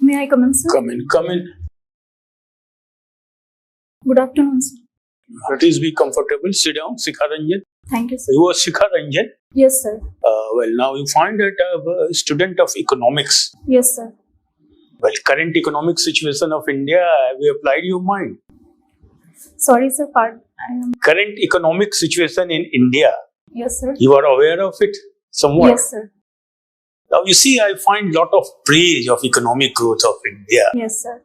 May I come in, sir? Come in, come in. Good afternoon, sir. Please be comfortable. Sit down, Shikha Ranjan. Thank you, sir. You are Shikha Ranjan. Yes, sir. Well, now you find that I'm a student of economics. Yes, sir. Well, current economic situation of India, have you applied your mind? Sorry, sir. Pardon. Current economic situation in India, Yes, sir. you are aware of it somewhat? Yes, sir. Now you see, I find lot of praise of economic growth of India. Yes, sir.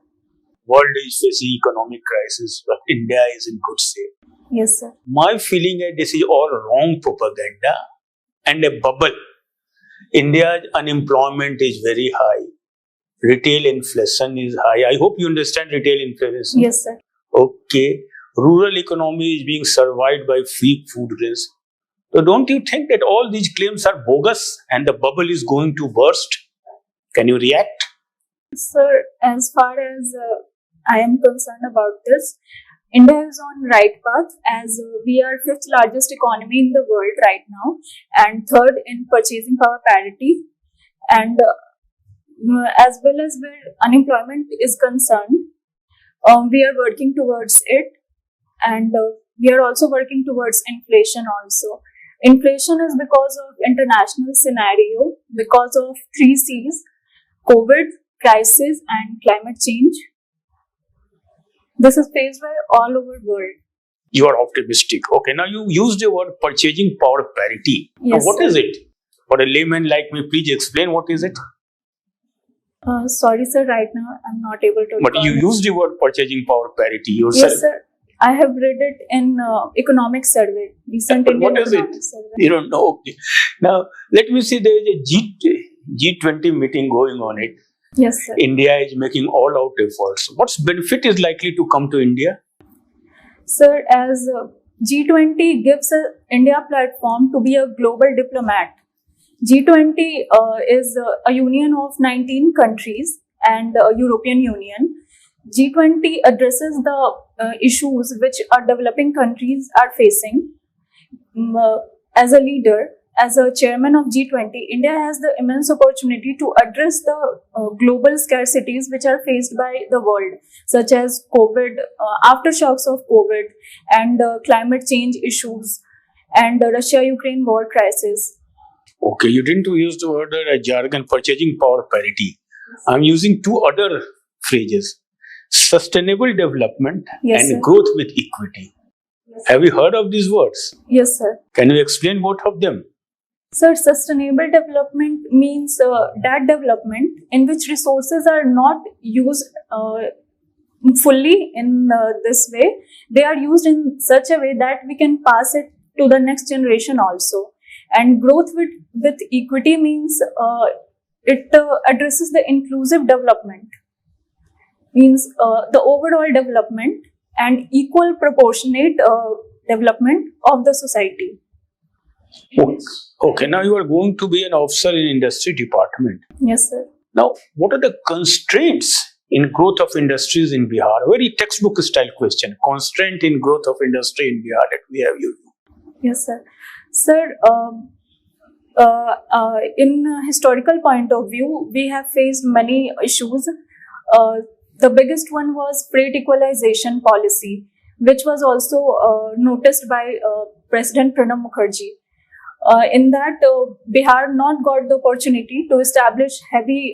World is facing economic crisis, but India is in good shape. Yes, sir. My feeling is this is all wrong propaganda and a bubble. India's unemployment is very high. Retail inflation is high. I hope you understand retail inflation. Yes, sir. Okay. Rural economy is being survived by free food grains. So don't you think that all these claims are bogus and the bubble is going to burst? Can you react? Sir, as far as I am concerned about this, India is on right path as we are fifth largest economy in the world right now and third in purchasing power parity, and as well as where unemployment is concerned, we are working towards it, and we are also working towards inflation also. Inflation is because of international scenario, because of 3 C's: COVID, crisis, and climate change. This is faced by all over world. You are optimistic. Okay, now you used the word purchasing power parity. Yes, now what sir. is it? For a layman like me, please explain what is it? Sorry, sir. Right now, I'm not able to. But you recall it. used the word purchasing power parity yourself. Yes, sir. I have read it in economic survey, recent But Indian what is it? economic survey. You don't know. Okay. Now, let me see, there is a G20 meeting going on it. Yes, sir. India is making all-out efforts. What benefit is likely to come to India? Sir, as G20 gives India platform to be a global diplomat. G20 is a union of 19 countries and European Union. G20 addresses the issues which our developing countries are facing. As a leader, as a chairman of G20, India has the immense opportunity to address the global scarcities which are faced by the world, such as COVID, aftershocks of COVID, and climate change issues, and the Russia-Ukraine war crisis. Okay, you didn't use the word jargon purchasing power parity. I'm using two other phrases: sustainable development Yes, and sir. growth with equity. Yes, Have you heard of these words? Yes, sir. Can you explain both of them? Sir, sustainable development means that development in which resources are not used fully in this way. They are used in such a way that we can pass it to the next generation also. And growth with equity means it addresses the inclusive development, means the overall development and equal proportionate development of the society. Okay, now you are going to be an officer in industry department. Yes, sir. Now, what are the constraints in growth of industries in Bihar? Very textbook style question. Constraint in growth of industry in Bihar that we have you. Yes, sir. Sir, in a historical point of view, we have faced many issues. The biggest one was freight equalization policy, which was also noticed by President Pranab Mukherjee. In that, Bihar not got the opportunity to establish heavy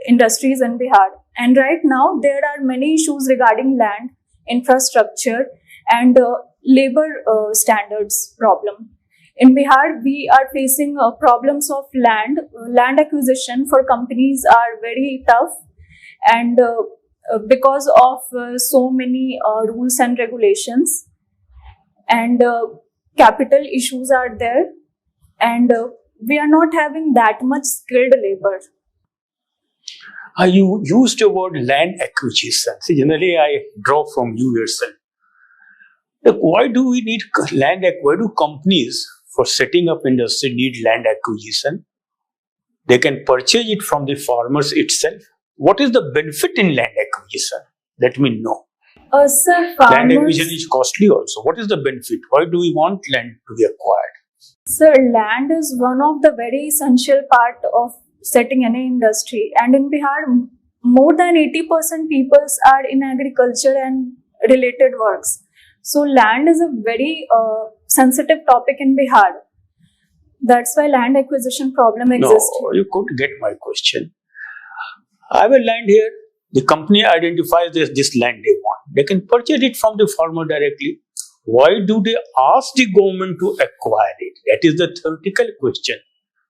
industries in Bihar. And right now, there are many issues regarding land, infrastructure, and labor standards problem. In Bihar, we are facing problems of land. Land acquisition for companies are very tough, and because of so many rules and regulations, and capital issues are there, and we are not having that much skilled labor. You used the word land acquisition. See, generally I draw from you yourself. Look, why do we need land? Why do companies for setting up industry need land acquisition? They can purchase it from the farmers itself. What is the benefit in land acquisition? Let me know. Sir, Land acquisition is costly also. What is the benefit? Why do we want land to be acquired? Sir, land is one of the very essential part of setting any industry. And in Bihar, more than 80% peoples are in agriculture and related works. So land is a very sensitive topic in Bihar. That's why land acquisition problem exists. No, you couldn't get my question. I have a land here. The company identifies this land they want. They can purchase it from the farmer directly. Why do they ask the government to acquire it? That is the theoretical question.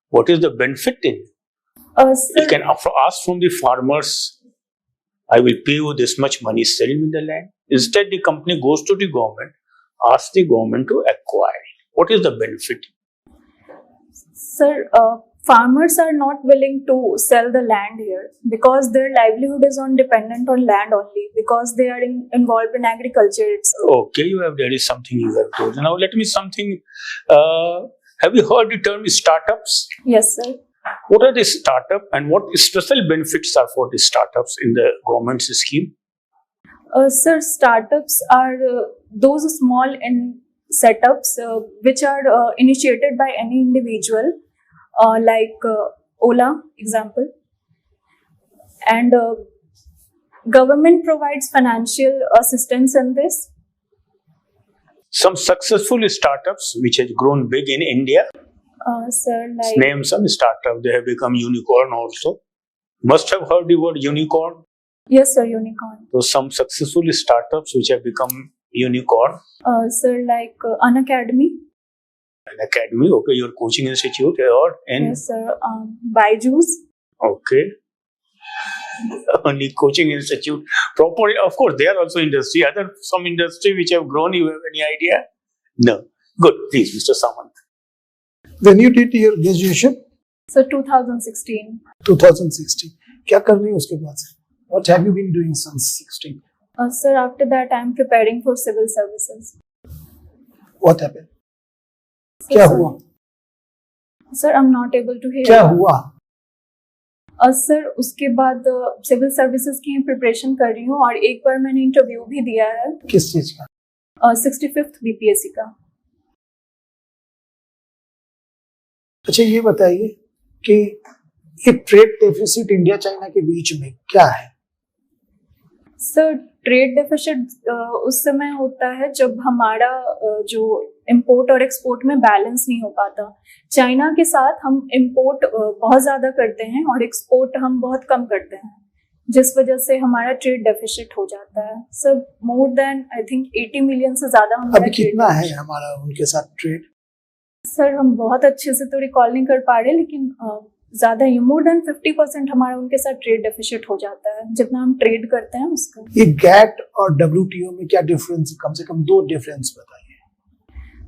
What is the benefit in it? Sir, You can ask from the farmers, I will pay you this much money, sell me the land. Instead, the company goes to the government, asks the government to acquire it. What is the benefit? Sir, farmers are not willing to sell the land here because their livelihood is dependent on land only because they are involved in agriculture itself. Okay, there is something you have told. Now, let me something. Have you heard the term startups? Yes, sir. What are the startup and what special benefits are for the startups in the government's scheme? Sir, startups are those small setups which are initiated by any individual, like Ola, example. And government provides financial assistance in this. Some successful startups which has grown big in India. Sir, like Name some startup. They have become unicorn also. Must have heard the word unicorn. yes, sir, unicorn. So some successful startups which have become unicorn. Sir, like Unacademy. An academy, okay, your coaching institute or in Yes, sir. Byju's. okay. Only coaching institute. Proper, of course, they are also industry. Other some industry which have grown. You have any idea? No. Good, please, Mr. Samant. When you did your graduation, So 2016. 2016, क्या कर रही हो उसके बाद से? What have you been doing since 16? Sir, after that, I am preparing for civil services. What happened? So, क्या sir, हुआ? Sir, I'm not able to hear. क्या हुआ? सर, उसके बाद सिविल सर्विसेज की प्रिपरेशन कर रही हूँ और एक बार मैंने इंटरव्यू भी दिया है किस चीज का? 65th BPSC का. अच्छा ये बताइए कि ये ट्रेड डेफिसिट इंडिया चाइना के बीच में क्या है? सर, ट्रेड डेफिसिट उस समय होता है जब हमारा जो इंपोर्ट और एक्सपोर्ट में बैलेंस नहीं हो पाता. चाइना के साथ हम इंपोर्ट बहुत ज़्यादा करते हैं और एक्सपोर्ट हम बहुत कम करते हैं, जिस वजह से हमारा ट्रेड डेफिसिट हो जाता है. Sir, more than I think 80 million से ज़्यादा हमारा अभी trade कितना है deficit. हमारा उनके साथ ट्रेड? सर, हम बहुत अच्छे से तो रिकॉल नहीं कर पा रहे, लेकिन ज़्यादा ही मोर देन 50% हमारा उनके साथ ट्रेड डेफिसिट हो जाता है जितना हम ट्रेड करते हैं उसका. ये गैट और WTO में क्या डिफरेंस है? कम से कम 2 डिफरेंस बताइए.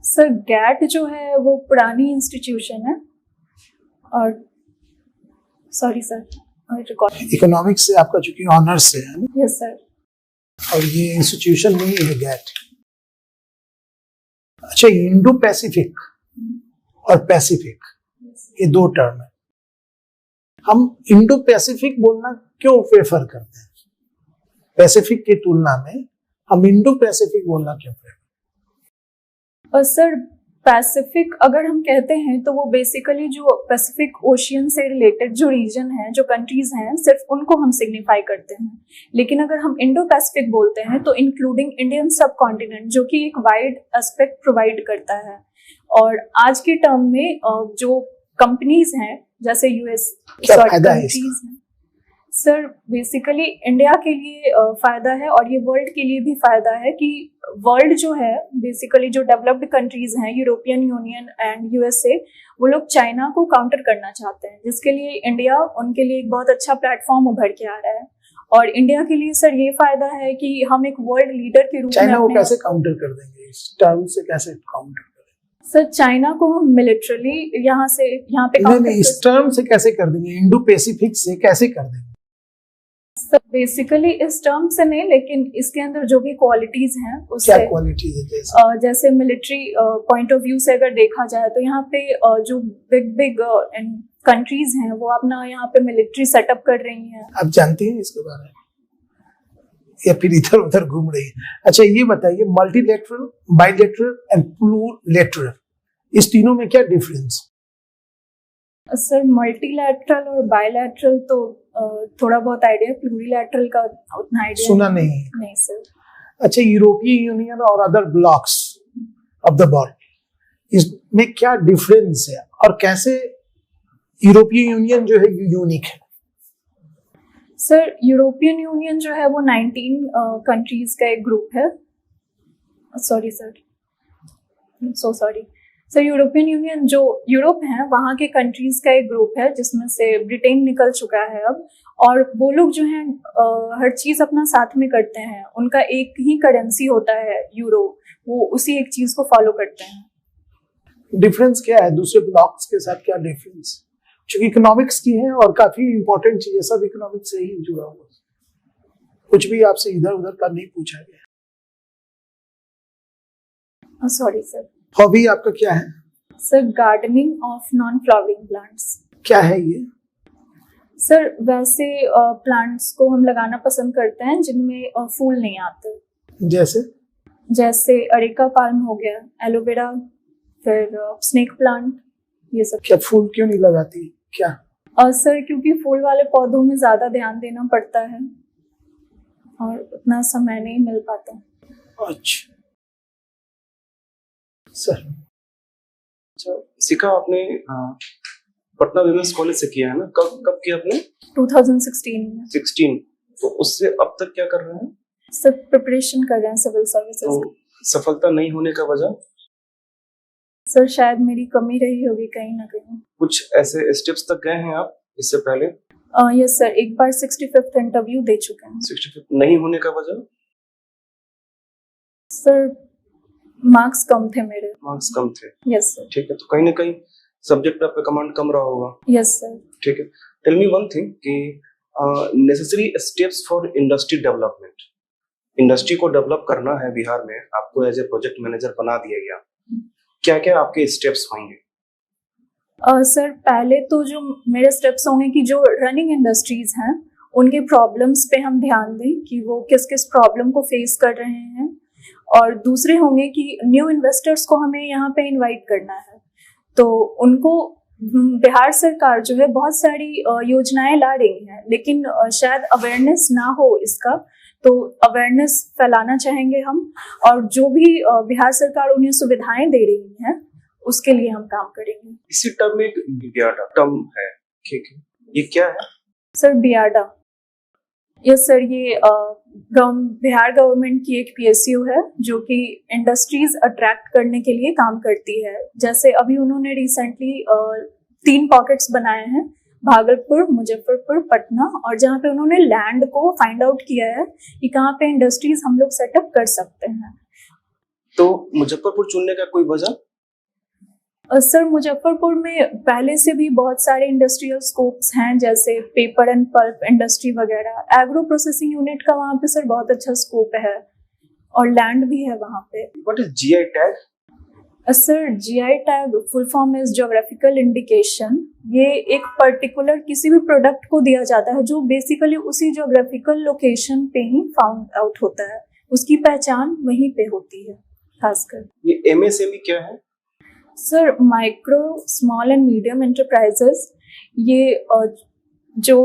सर, गैट जो है वो पुरानी इंस्टीट्यूशन है और सॉरी सर, रिकॉर्ड. इकोनॉमिक्स से आपका चूंकि ऑनर्स है ना, यस सर. और ये इंस्टीट्यूशन नहीं है गैट. अच्छा, इंडो पैसिफिक और पैसिफिक ये 2 टर्म है. हम इंडो पैसिफिक बोलना क्यों प्रेफर करते हैं? पैसिफिक की तुलना में हम इंडो पैसिफिक बोलना क्यों प्रेफर? और सर, पैसिफिक अगर हम कहते हैं तो वो बेसिकली जो पैसिफिक ओशियन से रिलेटेड जो रीजन है, जो कंट्रीज हैं, सिर्फ उनको हम सिग्निफाई करते हैं. लेकिन अगर हम इंडो पैसिफिक बोलते हैं तो इंक्लूडिंग इंडियन सब कॉन्टिनेंट, जो कि एक वाइड एस्पेक्ट प्रोवाइड करता है. और आज के टर्म में जो कंपनीज हैं जैसे यूएस कंट्रीज हैं, सर, बेसिकली इंडिया के लिए फायदा है और ये वर्ल्ड के लिए भी फायदा है कि वर्ल्ड जो है बेसिकली जो डेवलप्ड कंट्रीज हैं, यूरोपियन यूनियन एंड यूएसए, वो लोग चाइना को काउंटर करना चाहते हैं, जिसके लिए इंडिया उनके लिए एक बहुत अच्छा प्लेटफॉर्म उभर के आ रहा है. और इंडिया के लिए सर ये फायदा है कि हम एक वर्ल्ड लीडर के रूप में चाइना को कैसे काउंटर कर देंगे? इस टर्म से कैसे काउंटर करेंगे? सर, चाइना को हम मिलिट्रली यहाँ पे नहीं, इस टर्म से कैसे कर देंगे? इंडो पैसिफिक से कैसे कर देंगे? सर, बेसिकली इस टर्म से नहीं, लेकिन इसके अंदर जो भी क्वालिटीज हैं क्या उससे क्वालिटीज है? जैसे मिलिट्री पॉइंट ऑफ व्यू से अगर देखा जाए तो यहाँ पे जो बिग कंट्रीज हैं वो अपना यहाँ पे मिलिट्री सेटअप कर रही हैं. आप जानती हैं इसके बारे में या फिर इधर उधर घूम रही है? अच्छा ये बताइए, मल्टीलेटरल, बाइलेटरल एंड प्लूरिलेटरल, इस तीनों में क्या डिफरेंस? सर, मल्टीलैटरल और बायलैटरल तो थोड़ा बहुत आइडिया, प्लूरिलैटरल का उतना आइडिया सुना नहीं। नहीं सर। अच्छा, यूरोपियन यूनियन और other blocks of the world, इसमें क्या डिफरेंस है और कैसे यूरोपियन यूनियन जो है यूनिक है? सर यूरोपियन यूनियन जो है वो 19 कंट्रीज का एक ग्रुप है। Sorry sir, so sorry sir. European union जो यूरोप है वहाँ के कंट्रीज का एक ग्रुप है जिसमें से ब्रिटेन निकल चुका है अब, और वो लोग जो हैं हर चीज़ अपना साथ में करते हैं। उनका एक ही करेंसी होता है यूरो, वो उसी एक चीज़ को फॉलो करते हैं। डिफरेंस क्या है दूसरे ब्लॉक्स के साथ, क्या डिफरेंस? क्योंकि इकोनॉमिक्स की है और काफी इंपॉर्टेंट चीज है, सब इकोनॉमिक्स से ही जुड़ा हुआ है, कुछ भी आपसे इधर उधर का नहीं पूछा गया। Sorry sir. हॉबी आपका क्या है? Sir gardening of non flowering plants. क्या है ये? सर वैसे प्लांट्स को हम लगाना पसंद करते हैं जिनमें फूल नहीं आते, जैसे अरेका पाल्म हो गया, एलोवेरा, फिर स्नेक प्लांट, ये सब। क्या फूल क्यों नहीं लगाती क्या? सर क्योंकि फूल वाले पौधों में ज्यादा ध्यान देना पड़ता है और उतना समय नहीं मिल पाता। अच्छा सर। अच्छा, सीखा आपने पटना विमेंस कॉलेज से किया है ना? कब किया आपने? 2016 में। 16। तो उससे अब तक क्या कर रहे हैं? सर प्रिपरेशन कर रहे हैं सिविल सर्विसेज। तो सफलता नहीं होने का वजह? सर शायद मेरी कमी रही होगी कहीं ना कहीं। कुछ ऐसे स्टेप्स तक गए हैं आप इससे पहले? यस सर, एक बार 65th इंटरव्यू दे चुके हैं। 65 नहीं होने का वजह? सर मार्क्स कम थे मेरे। मार्क्स कम थे? Yes sir. ठीक है, तो कहीं ना कहीं सब्जेक्ट पे कमांड कम रहा होगा। Yes sir. ठीक है, टेल मी वन थिंग कि necessary steps for industry development. Industry को डेवलप करना है बिहार में, आपको एज ए प्रोजेक्ट मैनेजर बना दिया गया, क्या क्या आपके स्टेप्स होंगे? सर पहले तो जो मेरे स्टेप्स होंगे कि जो रनिंग इंडस्ट्रीज हैं उनके प्रॉब्लम्स पे हम ध्यान दें कि वो किस किस प्रॉब्लम को फेस कर रहे हैं, और दूसरे होंगे कि न्यू इन्वेस्टर्स को हमें यहाँ पे इनवाइट करना है, तो उनको बिहार सरकार जो है बहुत सारी योजनाएं ला रही हैं, लेकिन शायद अवेयरनेस ना हो इसका, तो अवेयरनेस फैलाना चाहेंगे हम, और जो भी बिहार सरकार उन्हें सुविधाएं दे रही है उसके लिए हम काम करेंगे। इसी टर्म में एक बियाडा टर्म है, ठीक है, ये क्या है? सर बियाडा, यस सर, ये बिहार गवर्नमेंट की एक PSU है जो कि इंडस्ट्रीज अट्रैक्ट करने के लिए काम करती है। जैसे अभी उन्होंने रिसेंटली 3 पॉकेट्स बनाए हैं, भागलपुर, मुजफ्फरपुर, पटना, और जहाँ पे उन्होंने लैंड को फाइंड आउट किया है कि कहाँ पे इंडस्ट्रीज हम लोग सेटअप कर सकते हैं। तो मुजफ्फरपुर चुनने का कोई वजह? सर मुजफ्फरपुर में पहले से भी बहुत सारे इंडस्ट्रियल स्कोप्स हैं, जैसे पेपर एंड पल्प इंडस्ट्री वगैरह। एग्रो प्रोसेसिंग यूनिट का वहाँ पे सर बहुत अच्छा स्कोप है और लैंड भी है वहाँ पे। What is GI tag? Sir GI tag full form is geographical indication. ये एक पर्टिकुलर किसी भी प्रोडक्ट को दिया जाता है जो बेसिकली उसी ज्योग्राफिकल लोकेशन पे ही फाउंड आउट होता है, उसकी पहचान वहीं पे होती है खासकर। ये MSME क्या है? Sir micro small and medium enterprises, ये जो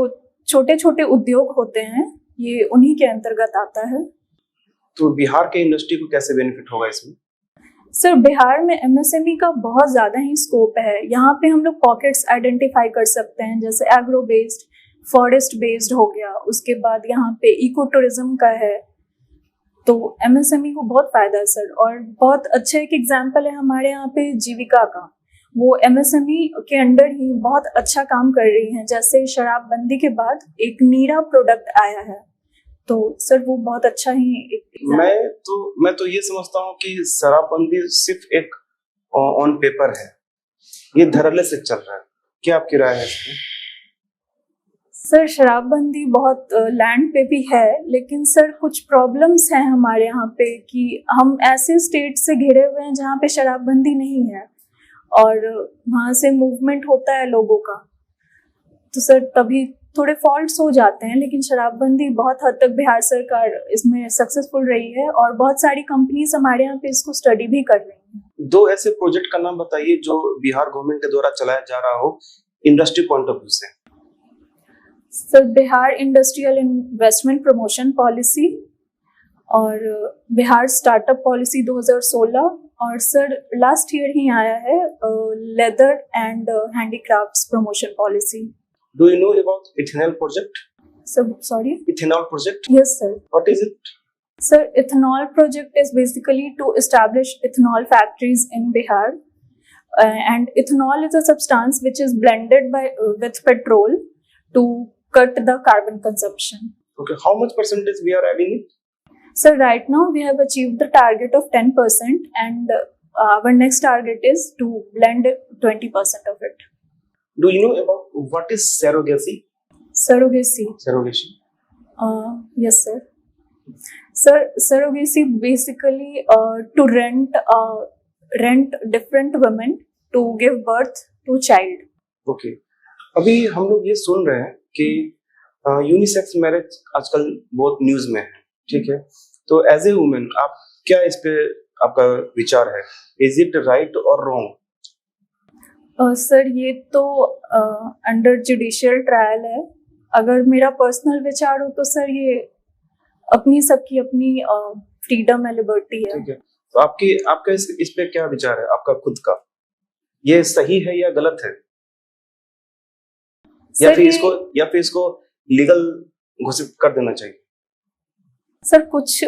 छोटे छोटे उद्योग होते हैं ये उन्हीं के अंतर्गत आता है। तो बिहार के इंडस्ट्री को कैसे बेनिफिट होगा इसमें? सर बिहार में MSME का बहुत ज़्यादा ही स्कोप है। यहाँ पे हम लोग पॉकेट्स आइडेंटिफाई कर सकते हैं, जैसे एग्रो बेस्ड, फॉरेस्ट बेस्ड हो गया, उसके बाद यहाँ पे इको टूरिज्म का है, तो MSME को बहुत फायदा है सर। और बहुत अच्छा एक एग्जाम्पल है हमारे यहाँ पे जीविका का, वो MSME के अंडर ही बहुत अच्छा काम कर रही हैं। जैसे शराबबंदी के बाद एक नीरा प्रोडक्ट आया है, तो सर वो बहुत अच्छा ही एक मैं तो ये समझता हूँ कि शराबबंदी सिर्फ एक ऑन पेपर है, ये धड़ल्ले से चल रहा है, क्या आपकी राय है इसमें? सर शराबबंदी बहुत लैंड पे भी है, लेकिन सर कुछ प्रॉब्लम्स हैं हमारे यहाँ पे कि हम ऐसे स्टेट से घिरे हुए हैं जहाँ पे शराबबंदी नहीं है और वहाँ से मूवमेंट होता है लोगों का, तो सर तभी थोड़े फॉल्ट्स हो जाते हैं। लेकिन शराबबंदी बहुत हद तक बिहार सरकार इसमें सक्सेसफुल रही है और बहुत सारी कंपनीज हमारे यहाँ पे इसको स्टडी भी कर रही हैं। 2 ऐसे प्रोजेक्ट का नाम बताइए जो बिहार गवर्नमेंट के द्वारा चलाया जा रहा हो इंडस्ट्री पॉइंट ऑफ व्यू से। Sir Bihar industrial investment promotion policy और बिहार स्टार्टअप पॉलिसी 2016 और सर लास्ट ईयर ही आया है leather and handicrafts promotion policy. Do you know about ethanol project? Sir sorry. Ethanol project? Yes sir. What is it? Sir, ethanol project is basically to establish ethanol factories in Bihar. And ethanol is a substance which is blended with petrol to cut the carbon consumption. Okay, how much percentage we are adding it? So right now we have achieved the target of 10% and our next target is to blend 20% of it. Do you know about what is surrogacy? Surrogacy. Surrogacy. Yes sir. Sir, surrogacy basically to rent different women to give birth to child. Okay. अभी हम लोग ये सुन रहे हैं कि unisex marriage आजकल बहुत news में है, ठीक है? तो एज ए वुमेन आप क्या इस पे आपका विचार है? इज इट राइट और रॉन्ग? सर ये तो अंडर जुडिशियल ट्रायल है. अगर मेरा पर्सनल विचार हो तो सर ये अपनी सबकी अपनी फ्रीडम है, लिबर्टी है. ठीक है. तो आपका इस पे क्या विचार है आपका खुद का? ये सही है या गलत है? या फिर इसको लीगल घोषित कर देना चाहिए? सर कुछ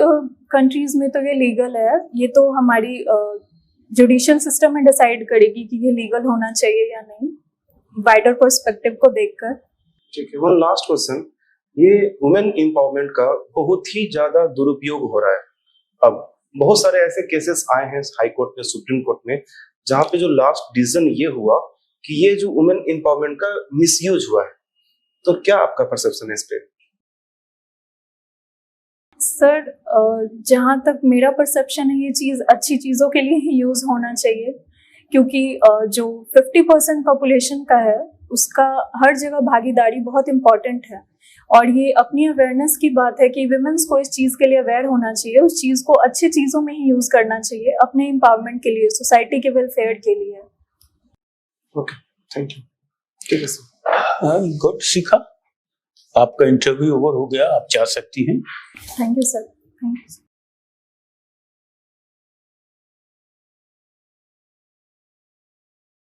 कंट्रीज में तो ये लीगल है. ये तो हमारी जुडिशियल सिस्टम में डिसाइड करेगी कि ये लीगल होना चाहिए या नहीं, वाइडर पर्सपेक्टिव को देखकर. ठीक है. One last question. ये वुमेन एम्पावरमेंट का बहुत ही ज्यादा दुरुपयोग हो रहा है. अब बहुत सारे ऐसे केसेस आए हैं हाई कोर्ट में, सुप्रीम कोर्ट में, जहां पे जो लास्ट डिसीजन ये हुआ कि ये जो वुमेन एम्पावरमेंट का मिसयूज हुआ है. तो क्या आपका परसेप्शन है इस पे? सर जहाँ तक मेरा परसेप्शन है ये चीज़ अच्छी चीज़ों के लिए ही यूज़ होना चाहिए, क्योंकि जो 50% पॉपुलेशन का है उसका हर जगह भागीदारी बहुत इम्पॉर्टेंट है. और ये अपनी अवेयरनेस की बात है कि विमेंस को इस चीज़ के लिए अवेयर होना चाहिए, उस चीज़ को अच्छी चीज़ों में ही यूज़ करना चाहिए, अपने एम्पावरमेंट के लिए, सोसाइटी के वेलफेयर के लिए. Okay, thank you. ठीक है सर. गुड शिखा, आपका इंटरव्यू ओवर हो गया, आप जा सकती हैं. Thank you sir. Thank you.